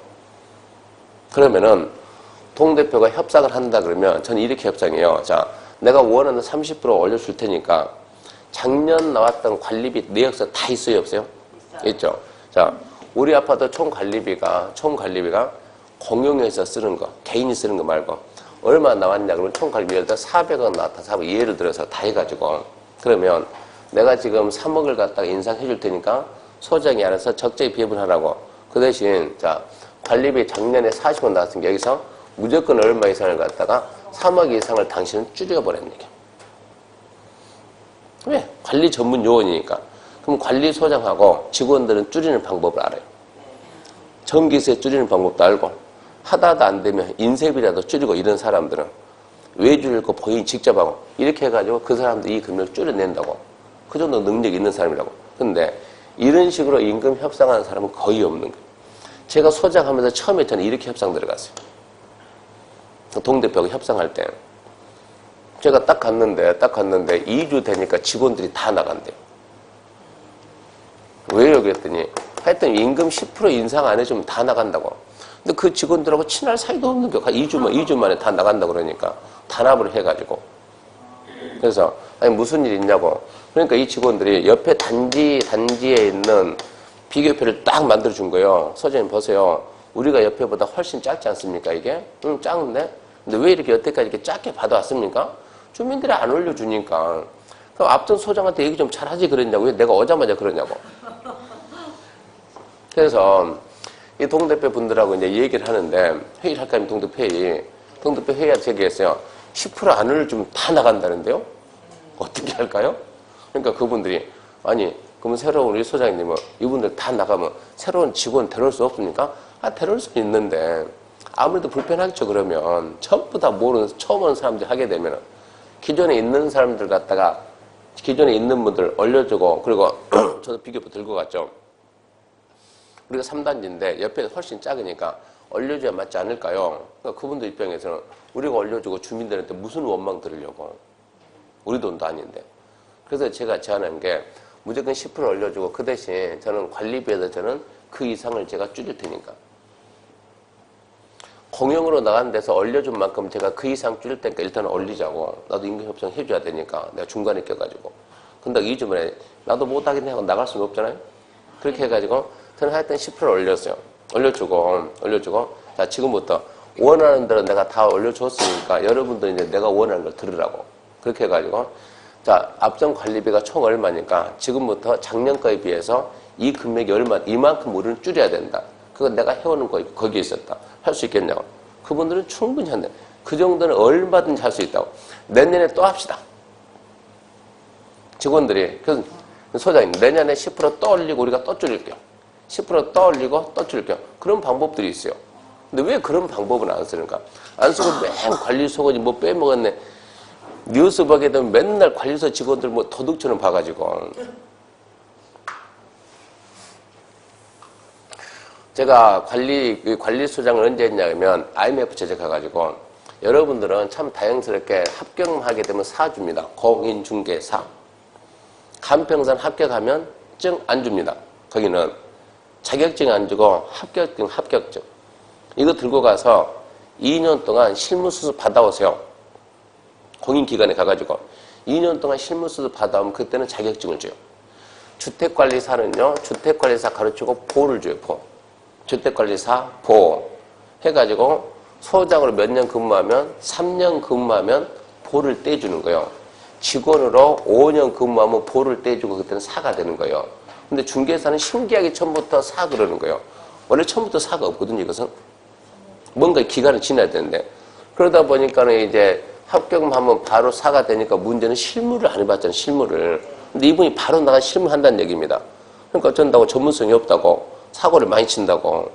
A: 그러면은 동대표가 협상을 한다 그러면 저는 이렇게 협상해요. 자, 내가 원하는 30% 올려줄 테니까 작년 나왔던 관리비 내역서 다 있어요, 없어요? 있죠. 자, 우리 아파트 총 관리비가 공용에서 쓰는 거, 개인이 쓰는 거 말고 얼마 나왔냐 그러면 총 관리비 예를 들어 400원 나왔다. 400원 예를 들어서 다 해가지고 그러면 내가 지금 3억을 갖다가 인상해 줄 테니까 소장이 알아서 적정히 배분하라고. 그 대신 자 관리비 작년에 40원 나왔으니까 여기서 무조건 얼마 이상을 갖다가 3억 이상을 당신은 줄여버렸는 얘기야. 왜? 관리 전문 요원이니까. 그럼 관리소장하고 직원들은 줄이는 방법을 알아요. 전기세 줄이는 방법도 알고 하다도 안 되면 인쇄비라도 줄이고 이런 사람들은 왜 줄일고 본인이 직접 하고 이렇게 해가지고 그 사람들 이 금액을 줄여낸다고. 그 정도 능력이 있는 사람이라고. 근데 이런 식으로 임금 협상하는 사람은 거의 없는 거예요. 제가 소장하면서 처음에 저는 이렇게 협상 들어갔어요. 동대표가 협상할 때. 제가 딱 갔는데 2주 되니까 직원들이 다 나간대요. 왜요? 그랬더니 하여튼 임금 10% 인상 안 해주면 다 나간다고. 근데 그 직원들하고 친할 사이도 없는 게 2주 만에 다 나간다 그러니까 단합을 해가지고. 그래서 아니 무슨 일 있냐고. 그러니까 이 직원들이 옆에 단지에 있는 비교표를 딱 만들어 준 거예요. 소장님 보세요. 우리가 옆에보다 훨씬 작지 않습니까 이게? 응, 작은데? 근데 왜 이렇게 여태까지 이렇게 작게 받아왔습니까? 주민들이 안 올려주니까. 그럼 앞선 소장한테 얘기 좀 잘하지 그랬냐고. 왜 내가 오자마자 그러냐고. 그래서 이 동대표 분들하고 이제 얘기를 하는데 회의를 할까 하면 동대표 회의에서 얘기했어요. 10%안 올려주면 다 나간다는데요? 어떻게 할까요? 그러니까 그분들이 아니 그러면 새로운 우리 소장님은 이분들 다 나가면 새로운 직원 데려올 수 없습니까? 아 데려올 수 있는데 아무래도 불편하겠죠. 그러면 전부 다 모르는 처음 온 사람들이 하게 되면 기존에 있는 사람들 갖다가 기존에 있는 분들 올려주고 그리고 저도 비교표 들고 갔죠. 우리가 3단지인데 옆에 훨씬 작으니까 올려줘야 맞지 않을까요? 그러니까 그분들 입장에서는 우리가 올려주고 주민들한테 무슨 원망 들으려고. 우리 돈도 아닌데. 그래서 제가 제안한 게 무조건 10% 올려주고 그 대신 저는 관리비에서 저는 그 이상을 제가 줄일 테니까. 공용으로 나가는 데서 올려준 만큼 제가 그 이상 줄일 테니까 일단 올리자고. 나도 임금협상 해줘야 되니까 내가 중간에 껴가지고. 근데 2주 만에 나도 못하겠네 하고 나갈 수는 없잖아요. 그렇게 해가지고 저는 하여튼 10% 올렸어요. 올려주고 자 지금부터 원하는 대로 내가 다 올려줬으니까 여러분들 이제 내가 원하는 걸 들으라고. 그렇게 해가지고 자 앞전 관리비가 총 얼마니까 지금부터 작년 거에 비해서 이 금액이 얼마 이만큼 우리는 줄여야 된다. 그건 내가 해오는 거 거기에 있었다. 할 수 있겠냐고. 그분들은 충분히 한다. 그 정도는 얼마든지 할 수 있다고. 내년에 또 합시다. 직원들이 그래서 소장님 내년에 10% 또 올리고 우리가 또 줄일게요. 10% 또 올리고 또 줄일게요. 그런 방법들이 있어요. 근데 왜 그런 방법은 안 쓰는가? 안 쓰고 맨 관리소가 뭐 빼먹었네. 뉴스 보게 되면 맨날 관리소 직원들 뭐 도둑처럼 봐가지고. 제가 관리소장을 언제 했냐면 IMF 제작해가지고 여러분들은 참 다행스럽게 합격하게 되면 사 줍니다. 공인중개사. 간평선 합격하면 증 안 줍니다. 거기는 자격증 안 주고 합격증. 이거 들고 가서 2년 동안 실무수습 받아오세요. 공인기관에 가가지고 2년 동안 실무수습 받아오면 그때는 자격증을 줘요. 주택관리사는요. 주택관리사 가르치고 보를 줘요. 보. 주택관리사 보 해가지고 소장으로 몇 년 근무하면 3년 근무하면 보를 떼주는 거예요. 직원으로 5년 근무하면 보를 떼주고 그때는 사가 되는 거예요. 근데 중개사는 신기하게 처음부터 사 그러는 거예요. 원래 처음부터 사가 없거든요. 이것은 뭔가 기간을 지나야 되는데 그러다 보니까는 이제 합격하면 바로 사가 되니까 문제는 실무를 안 해봤잖아요. 실무를. 근데 이분이 바로 나가 실무 한다는 얘기입니다. 그러니까 어쩐다고 전문성이 없다고 사고를 많이 친다고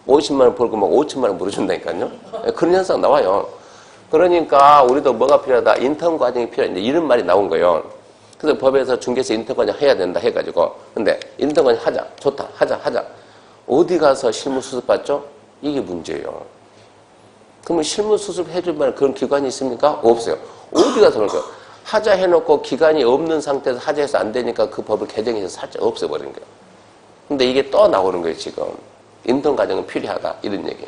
A: 50만 원 벌고 막 5천만 원 물어준다니까요. 그런 현상 나와요. 그러니까 우리도 뭐가 필요하다. 인턴 과정이 필요하다. 이런 말이 나온 거예요. 그래서 법에서 중개사 인턴 과정 해야 된다 해가지고 근데 인턴 과정 하자. 좋다. 하자. 어디 가서 실무 수습 받죠? 이게 문제예요. 그러면 실무 수습 해줄 만한 그런 기관이 있습니까? 없어요. 어디 가서 그럴까요? 하자 해놓고 기간이 없는 상태에서 하자해서 안 되니까 그 법을 개정해서 살짝 없애버리는 거예요. 근데 이게 또 나오는 거예요, 지금. 인턴 과정은 필요하다. 이런 얘기.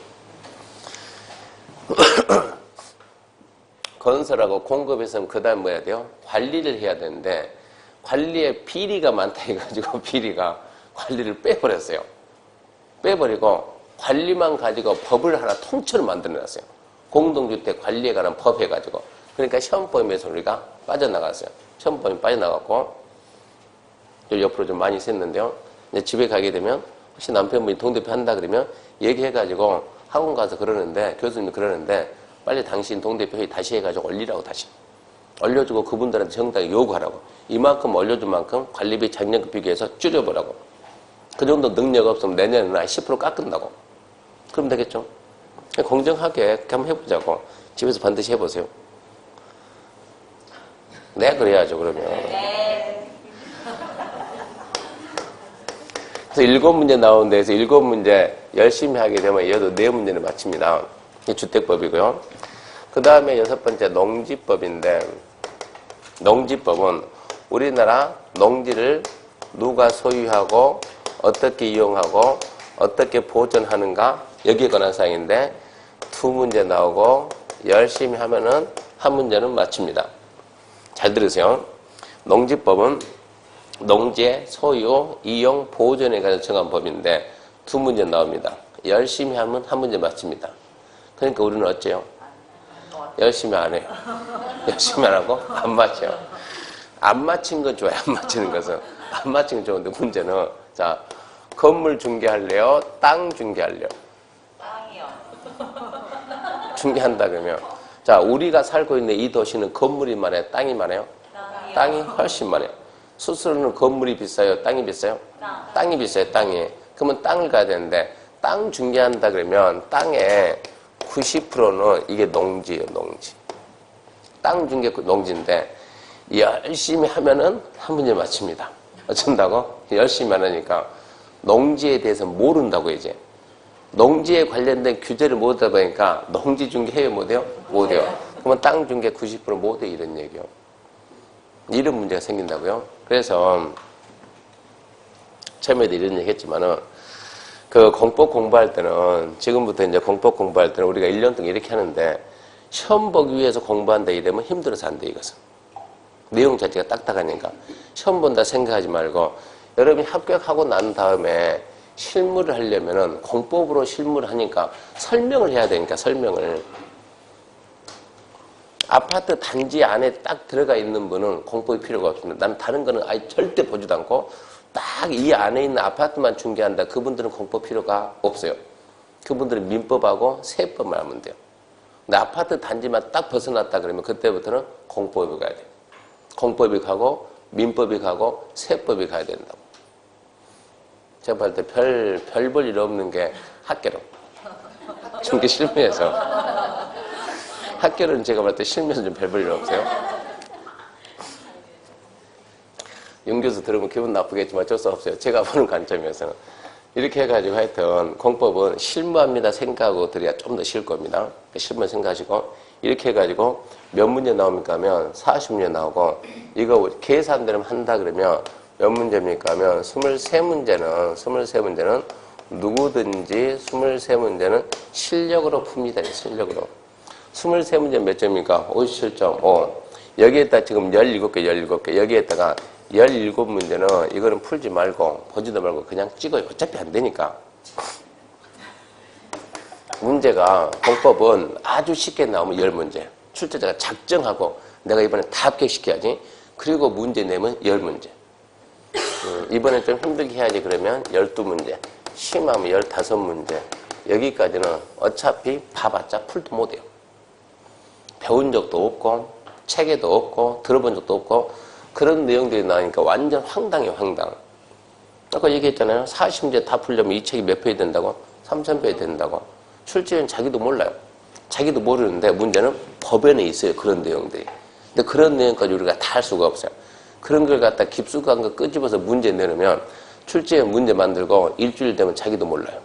A: 건설하고 공급에서는 그 다음 뭐 해야 돼요? 관리를 해야 되는데, 관리에 비리가 많다 해가지고, 관리를 빼버렸어요. 빼버리고, 관리만 가지고 법을 하나 통째로 만들어놨어요. 공동주택 관리에 관한 법 해가지고. 그러니까 시험범위에서 우리가 빠져나갔어요. 시험범위 빠져나갔고, 좀 옆으로 좀 많이 샜는데요. 이제 집에 가게 되면 혹시 남편분이 동대표 한다 그러면 얘기해가지고 학원 가서 그러는데 교수님이 그러는데 빨리 당신 동대표 회의 다시 해가지고 올리라고 다시 올려주고 그분들한테 정당히 요구하라고 이만큼 올려준 만큼 관리비 작년과 비교해서 줄여보라고 그 정도 능력 없으면 내년에는 10% 깎은다고 그럼 되겠죠? 공정하게 그렇게 한번 해보자고 집에서 반드시 해보세요. 네 그래야죠 그러면. 그래서 7문제 나오는 데에서 7문제 열심히 하게 되면 얘도 4문제를 마칩니다. 이 주택법이고요. 그 다음에 6번째 농지법인데 농지법은 우리나라 농지를 누가 소유하고 어떻게 이용하고 어떻게 보존하는가 여기에 관한 사항인데 두 문제 나오고 열심히 하면은 한 문제는 맞춥니다. 잘 들으세요. 농지법은 농지의 소유, 이용, 보존에 관해서 정한 법인데 두 문제 나옵니다. 열심히 하면 한 문제 맞춥니다. 그러니까 우리는 어째요? 열심히 안 해요. 열심히 안 하고 안 맞춰요. 안 맞힌 건 좋아요. 안 맞히는 것은. 안 맞힌 건 좋은데 문제는 자, 건물 중개할래요? 땅 중개할래요?
B: 땅이요.
A: 중개한다 그러면 자, 우리가 살고 있는 이 도시는 건물이 많아요? 땅이 많아요?
B: 땅이요.
A: 땅이 훨씬 많아요. 수수료는 건물이 비싸요? 땅이 비싸요? 땅이 비싸요. 땅이. 그러면 땅을 가야 되는데 땅 중개한다 그러면 땅의 90%는 이게 농지예요. 농지. 땅 중개 농지인데 열심히 하면은 한 문제 맞춥니다. 어쩐다고? 열심히 안 하니까 농지에 대해서 모른다고 이제. 농지에 관련된 규제를 못하다 보니까 농지 중개해요? 못해요? 못해요. 그러면 땅 중개 90% 못해요. 이런 얘기요. 이런 문제가 생긴다고요. 그래서 처음에도 이런 얘기 했지만은 그 공법 공부할 때는 지금부터 이제 공법 공부할 때는 우리가 1년 동안 이렇게 하는데 시험 보기 위해서 공부한다 이러면 힘들어서 안 돼 이것은. 내용 자체가 딱딱하니까 시험 본다 생각하지 말고 여러분이 합격하고 난 다음에 실무를 하려면은 공법으로 실무를 하니까 설명을 해야 되니까 설명을. 아파트 단지 안에 딱 들어가 있는 분은 공법이 필요가 없습니다. 난 다른 거는 아예 절대 보지도 않고 딱 이 안에 있는 아파트만 중개한다. 그분들은 공법 필요가 없어요. 그분들은 민법하고 세법만 하면 돼요. 근데 아파트 단지만 딱 벗어났다 그러면 그때부터는 공법이 가야 돼요. 공법이 가고 민법이 가고 세법이 가야 된다고. 제가 볼 때 별 볼 일 없는 게 학계로. 중개 실무에서. 학교는 제가 볼 때 실무에서 좀 별 볼 일 없어요. 윤 교수 들으면 기분 나쁘겠지만 어쩔 수 없어요. 제가 보는 관점에서는. 이렇게 해가지고 하여튼 공법은 실무합니다 생각하고 들어야 좀 더 쉬울 겁니다. 실무 생각하시고 이렇게 해가지고 몇 문제 나옵니까 하면 40문제 나오고 이거 계산대로 한다 그러면 몇 문제입니까 하면 23문제는 누구든지 23문제는 실력으로 풉니다. 실력으로. 23문제 몇 점입니까? 57.5. 여기에다 지금 17개. 여기에다가 17문제는 이거는 풀지 말고, 보지도 말고 그냥 찍어요. 어차피 안 되니까. 문제가, 공법은 아주 쉽게 나오면 10문제. 출제자가 작정하고 내가 이번에 다 합격시켜야지. 그리고 문제 내면 10문제. 이번에 좀 힘들게 해야지 그러면 12문제. 심하면 15문제. 여기까지는 어차피 봐봤자 풀도 못해요. 배운 적도 없고 책에도 없고 들어본 적도 없고 그런 내용들이 나오니까 완전 황당해요. 황당. 아까 얘기했잖아요. 40문제 다 풀려면 이 책이 몇 페이지 된다고? 3000페이지 된다고. 출제는 자기도 몰라요. 자기도 모르는데 문제는 법에는 있어요. 그런 내용들이. 근데 그런 내용까지 우리가 다 할 수가 없어요. 그런 걸 갖다 깊숙한 거 끄집어서 문제 내놓으면 출제에 문제 만들고 일주일 되면 자기도 몰라요.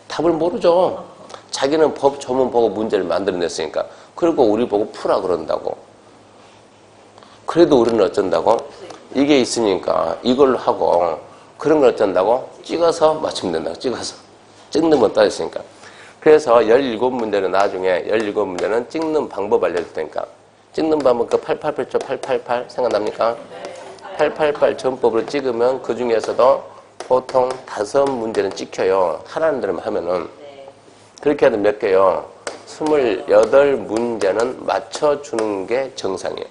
A: 답을 모르죠. 자기는 법 조문 보고 문제를 만들어냈으니까. 그리고 우리 보고 풀어 그런다고. 그래도 우리는 어쩐다고? 이게 있으니까 이걸로 하고 그런 걸 어쩐다고? 찍어서 맞추면 된다고. 찍어서. 찍는 건 따졌으니까. 그래서 17문제는 나중에 17문제는 찍는 방법 알려줄 테니까. 찍는 방법 그 888조 888 생각납니까? 888 전법으로 찍으면 그 중에서도 보통 5문제는 찍혀요. 하라는 대로만 하면은. 그렇게 하면 몇 개요? 28문제는 맞춰주는 게 정상이에요.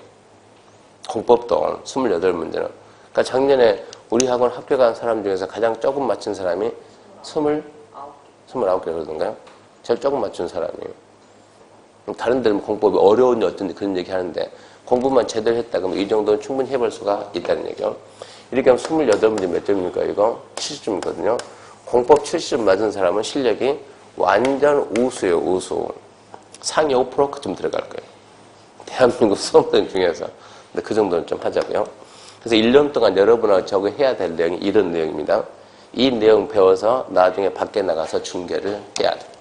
A: 공법도 28문제는. 그러니까 작년에 우리 학원 합격한 사람 중에서 가장 조금 맞춘 사람이 29개 그러던가요? 제일 조금 맞춘 사람이에요. 다른 데는 공법이 어려운지 어쩐지 그런 얘기 하는데 공부만 제대로 했다 그러면 이 정도는 충분히 해볼 수가 있다는 얘기요. 이렇게 하면 28문제 몇 점입니까? 이거 70점이거든요. 공법 70점 맞은 사람은 실력이 완전 우수예요. 우수. 상위 5% 그쯤 들어갈 거예요. 대한민국 수험생 중에서. 근데 그 정도는 좀 하자고요. 그래서 1년 동안 여러분하고 저거 해야 될 내용이 이런 내용입니다. 이 내용 배워서 나중에 밖에 나가서 중개를 해야 돼요.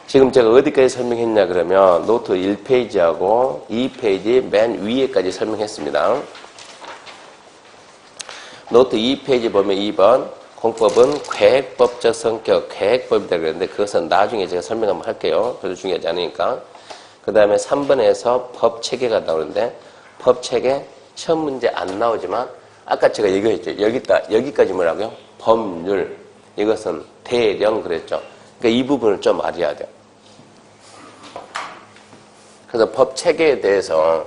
A: 지금 제가 어디까지 설명했냐 그러면 노트 1페이지하고 2페이지 맨 위에까지 설명했습니다. 노트 2페이지 보면 2번 공법은 계획법적 성격, 계획법이다 그랬는데 그것은 나중에 제가 설명 한번 할게요. 별로 중요하지 않으니까. 그 다음에 3번에서 법체계가 나오는데 법체계 시험 문제 안 나오지만 아까 제가 얘기했죠. 여기까지 뭐라고요? 법률. 이것은 대령 그랬죠. 그러니까 이 부분을 좀 알아야 돼요. 그래서 법체계에 대해서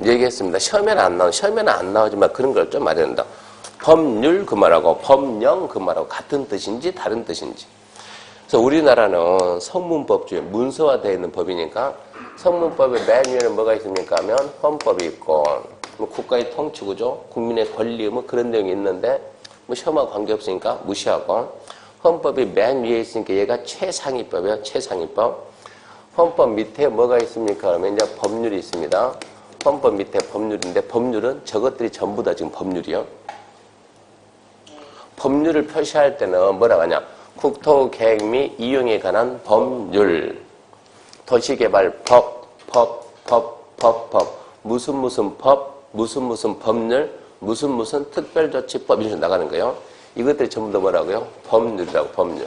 A: 얘기했습니다. 시험에는 안 나오지만 그런 걸 좀 알아야 된다. 법률 그 말하고 법령 그 말하고 같은 뜻인지 다른 뜻인지. 그래서 우리나라는 성문법주의 문서화되어 있는 법이니까 성문법의 맨 위에는 뭐가 있습니까 하면 헌법이 있고 뭐 국가의 통치구조, 국민의 권리 뭐 그런 내용이 있는데 뭐 시험하고 관계없으니까 무시하고 헌법이 맨 위에 있으니까 얘가 최상위법이에요. 최상위법. 헌법 밑에 뭐가 있습니까? 그러면 이제 법률이 있습니다. 헌법 밑에 법률인데 법률은 저것들이 전부 다 지금 법률이요. 법률을 표시할 때는 뭐라고 하냐? 국토계획 및 이용에 관한 법률, 도시개발법, 무슨 법률, 무슨 특별조치법 이런 식으로 나가는 거예요. 이것들이 전부 다 뭐라고요? 법률이라고, 법률.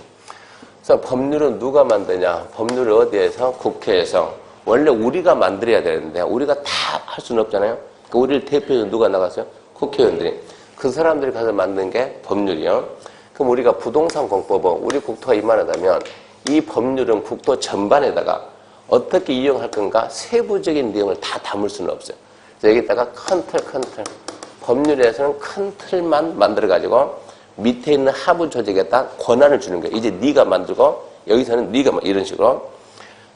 A: 그래서 법률은 누가 만드냐? 법률을 어디에서? 국회에서. 원래 우리가 만들어야 되는데 우리가 다 할 수는 없잖아요. 그러니까 우리를 대표해서 누가 나갔어요? 국회의원들이. 그 사람들이 가서 만든 게 법률이요. 그럼 우리가 부동산 공법은 우리 국토가 이만하다면 이 법률은 국토 전반에다가 어떻게 이용할 건가 세부적인 내용을 다 담을 수는 없어요. 그래서 여기다가 큰 틀, 법률에서는 큰 틀만 만들어가지고 밑에 있는 하부 조직에다 권한을 주는 거예요. 이제 네가 만들고 여기서는 네가 이런 식으로.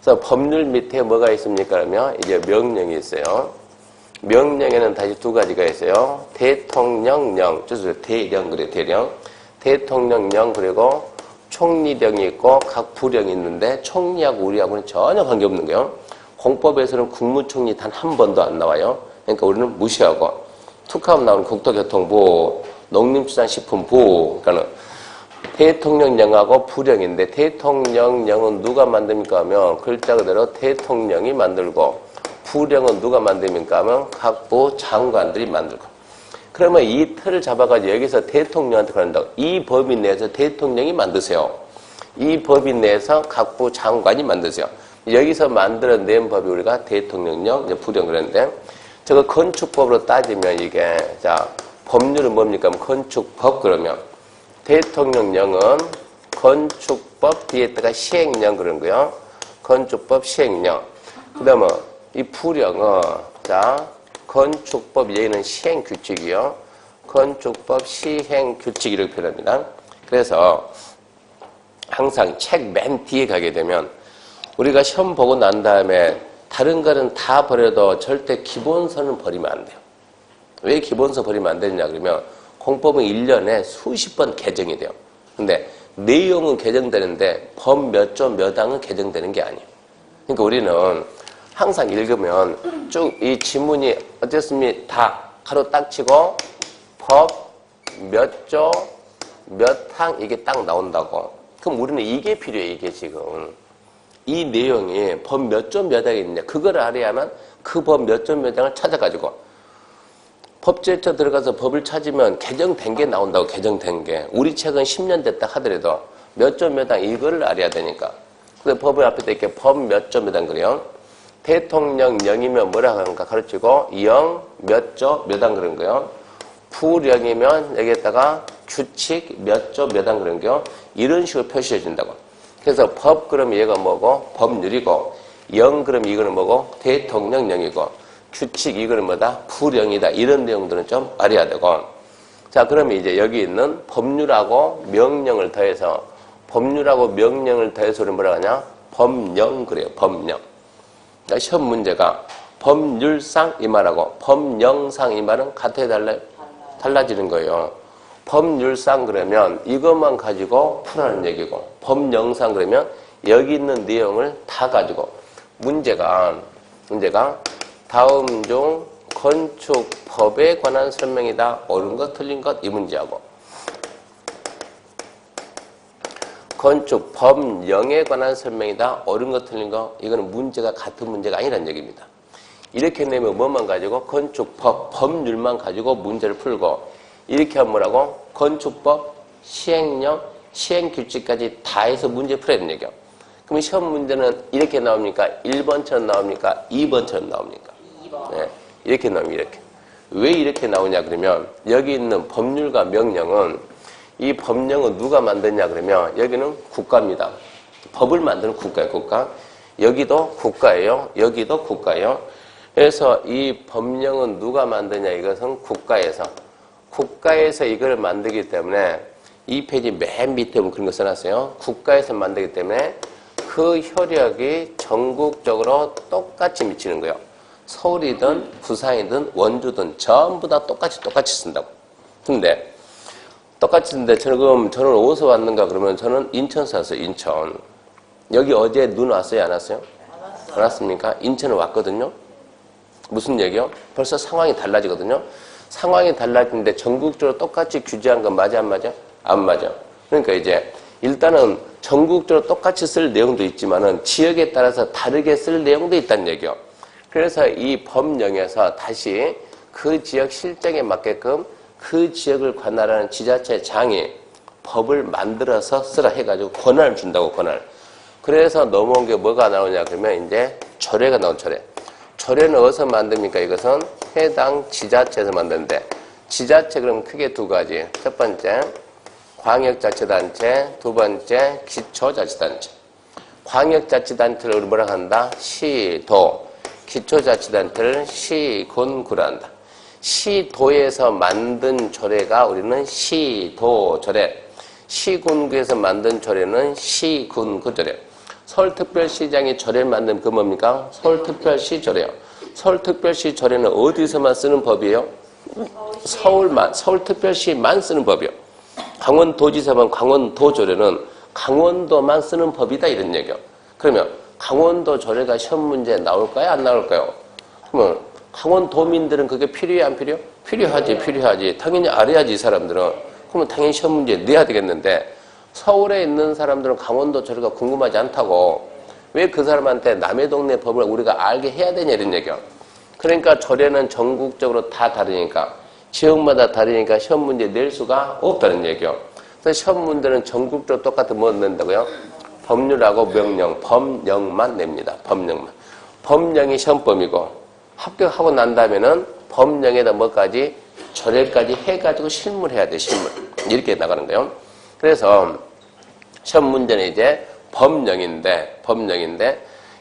A: 그래서 법률 밑에 뭐가 있습니까? 그러면 이제 명령이 있어요. 명령에는 다시 두 가지가 있어요. 대통령령, 대령 그래요. 대령. 대통령령 그리고 총리령이 있고 각 부령이 있는데 총리하고 우리하고는 전혀 관계없는 거예요. 공법에서는 국무총리 단 한 번도 안 나와요. 그러니까 우리는 무시하고 툭하면 나오는 국토교통부, 농림수산식품부, 그러니까는 대통령령하고 부령인데 대통령령은 누가 만듭니까 하면 글자 그대로 대통령이 만들고 부령은 누가 만듭니까 하면 각부 장관들이 만들고. 그러면 이 틀을 잡아가지고 여기서 대통령한테 그런다고. 이 법인 내에서 대통령이 만드세요. 이 법인 내에서 각부 장관이 만드세요. 여기서 만들어낸 법이 우리가 대통령령, 부령 그랬는데 저거 건축법으로 따지면 이게 자 법률은 뭡니까? 건축법 그러면 대통령령은 건축법 뒤에다가 시행령 그런 거요. 건축법 시행령. 그 다음에 이 부령은 자 건축법 얘는 시행규칙이요. 건축법 시행규칙 이렇게 표현합니다. 그래서 항상 책 맨 뒤에 가게 되면 우리가 시험 보고 난 다음에 다른 거는 다 버려도 절대 기본서는 버리면 안 돼요. 왜 기본서 버리면 안 되느냐 그러면 공법은 1년에 수십 번 개정이 돼요. 근데 내용은 개정되는데 법 몇 조 몇 항은 개정되는 게 아니에요. 그러니까 우리는 항상 읽으면 쭉 이 지문이 어쨌습니까? 다 가로 딱 치고 법 몇 조 몇 항 이게 딱 나온다고. 그럼 우리는 이게 필요해. 이게 지금 이 내용이 법 몇 조 몇 항이 있냐 그걸 알아야만 그 법 몇 조 몇 항을 찾아가지고 법제처 들어가서 법을 찾으면 개정된 게 나온다고. 개정된 게 우리 책은 10년 됐다 하더라도 몇 조 몇 항 이거를 알아야 되니까. 근데 법을 앞에다 이렇게 법 몇 조 몇 항 그래요. 대통령령이면 뭐라 하는가 가르치고 영 몇 조 몇 항 그런 거요. 부령이면 여기에다가 규칙 몇 조 몇 항 그런 거요. 이런 식으로 표시해 준다고. 그래서 법 그럼 얘가 뭐고 법률이고 영 그럼 이거는 뭐고 대통령령이고 규칙 이거는 뭐다 부령이다. 이런 내용들은 좀 알아야 되고. 자 그러면 이제 여기 있는 법률하고 명령을 더해서 법률하고 명령을 더해서 우리 뭐라 하냐 법령 그래요. 법령. 그러니까 시험 문제가 법률상 이 말하고 법령상 이 말은 같아야 달라요? 달라지는 거예요. 법률상 그러면 이것만 가지고 풀라는 얘기고 법령상 그러면 여기 있는 내용을 다 가지고 문제가 다음 중 건축법에 관한 설명이다. 옳은 것 틀린 것 이 문제하고 건축법령에 관한 설명이다. 옳은 것 틀린 거 이거는 문제가 같은 문제가 아니라는 얘기입니다. 이렇게 내면 뭐만 가지고 건축법 법률만 가지고 문제를 풀고 이렇게 하면 뭐라고 건축법 시행령, 시행규칙까지 다 해서 문제 풀어야 되는 얘기야. 그럼 시험 문제는 이렇게 나옵니까? 1번처럼 나옵니까? 2번처럼 나옵니까?
B: 2번.
A: 네, 이렇게 나옵니다. 이렇게. 왜 이렇게 나오냐 그러면 여기 있는 법률과 명령은 이 법령은 누가 만드냐 그러면 여기는 국가입니다. 법을 만드는 국가예요. 국가. 여기도 국가예요. 여기도 국가예요. 그래서 이 법령은 누가 만드냐 이것은 국가에서 이걸 만들기 때문에 이 페이지 맨 밑에 보면 그런 거 써놨어요. 국가에서 만들기 때문에 그 효력이 전국적으로 똑같이 미치는 거예요. 서울이든 부산이든 원주든 전부 다 똑같이 쓴다고. 근데 똑같이 쓰는데 저는 어디서 왔는가 그러면 저는 인천에서 왔어요. 인천. 여기 어제 눈 왔어요? 안 왔어요? 안 왔습니까? 인천에 왔거든요. 무슨 얘기요? 벌써 상황이 달라지거든요. 상황이 달라지는데 전국적으로 똑같이 규제한 건 맞아 안 맞아? 안 맞아. 그러니까 이제 일단은 전국적으로 똑같이 쓸 내용도 있지만은 지역에 따라서 다르게 쓸 내용도 있다는 얘기요. 그래서 이 법령에서 다시 그 지역 실정에 맞게끔 그 지역을 관할하는 지자체장이 법을 만들어서 쓰라 해가지고 권한을 준다고, 권한을. 그래서 넘어온 게 뭐가 나오냐 그러면 이제 조례가 나온 조례. 조례는 어디서 만듭니까? 이것은 해당 지자체에서 만드는데 지자체 그럼 크게 두 가지. 첫 번째 광역자치단체, 두 번째 기초자치단체. 광역자치단체를 뭐라 한다? 시도. 기초자치단체를 시군구라 한다. 시도에서 만든 조례가 우리는 시도조례. 시군구에서 만든 조례는 시군구조례. 서울특별시장이 조례를 만든 그 뭡니까? 서울특별시 조례요. 서울특별시 조례는 어디서만 쓰는 법이에요? 서울특별시만 쓰는 법이요. 강원도지사만 강원도 조례는 강원도만 쓰는 법이다 이런 얘기요. 그러면 강원도 조례가 시험 문제에 나올까요? 안 나올까요? 그러면 강원도민들은 그게 필요해 안 필요해? 필요하지. 당연히 알아야지 이 사람들은. 그러면 당연히 시험 문제에 내야 되겠는데 서울에 있는 사람들은 강원도 조례가 궁금하지 않다고 왜 그 사람한테 남의 동네 법을 우리가 알게 해야 되냐 이런 얘기야. 그러니까 조례는 전국적으로 다 다르니까 지역마다 다르니까 시험 문제 낼 수가 없다는 얘기야. 그래서 시험 문제는 전국적으로 똑같은 뭐 낸다고요? 법률하고 명령, 법령만 냅니다. 법령만. 법령이 시험범이고 합격하고 난 다음에는 법령에다 뭐까지 조례까지 해가지고 실물해야 돼. 실물. 이렇게 나가는 거예요. 그래서 시험 문제는 이제 법령인데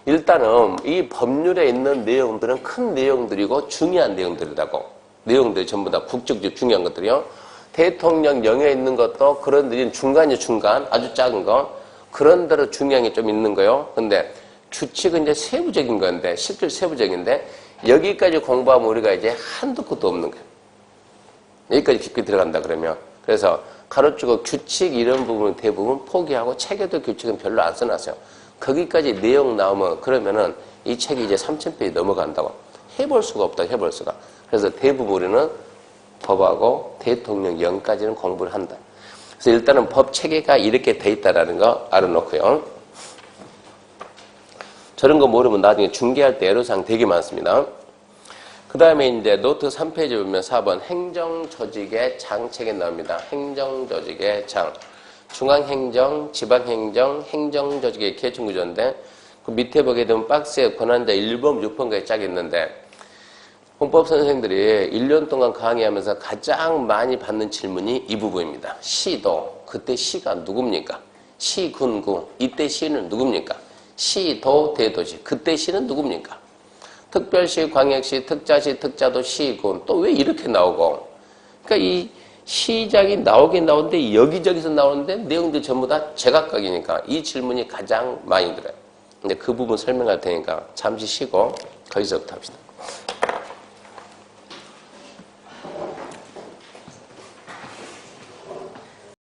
A: 일단은 이 법률에 있는 내용들은 큰 내용들이고 중요한 내용들이라고. 내용들이 전부 다 국적적 중요한 것들이요. 대통령령에 있는 것도 그런 데는 중간이죠. 중간. 아주 작은 거. 그런 대로 중요한 게 좀 있는 거요. 근데 규칙은 이제 세부적인 건데 실질 세부적인데 여기까지 공부하면 우리가 이제 한두 끝도 없는 거예요. 여기까지 깊게 들어간다 그러면. 그래서 가로치고 규칙 이런 부분은 대부분 포기하고 책에도 규칙은 별로 안 써놨어요. 거기까지 내용 나오면 그러면은 이 책이 이제 3,000페이지 넘어간다고. 해볼 수가 없다. 해볼 수가. 그래서 대부분 우리는 법하고 대통령령까지는 공부를 한다. 그래서 일단은 법 체계가 이렇게 돼 있다라는 거 알아놓고요. 저런 거 모르면 나중에 중개할 때 애로사항 되게 많습니다. 그 다음에 이제 노트 3페이지 보면 4번 행정조직의 장 책에 나옵니다. 행정조직의 장. 중앙행정, 지방행정, 행정조직의 계층구조인데 그 밑에 보게 되면 박스에 권한자 1번, 6번까지 쫙 있는데 헌법 선생들이 1년 동안 강의하면서 가장 많이 받는 질문이 이 부분입니다. 시도, 그때 시가 누굽니까? 시군구, 이때 시는 누굽니까? 시도, 대도시, 그때 시는 누굽니까? 특별시, 광역시, 특자시, 특자도, 시군, 또 왜 이렇게 나오고? 그러니까 이 시장이 나오긴 나오는데 여기저기서 나오는데 내용들이 전부 다 제각각이니까 이 질문이 가장 많이 들어요. 근데 그 부분 설명할 테니까 잠시 쉬고 거기서부터 합시다.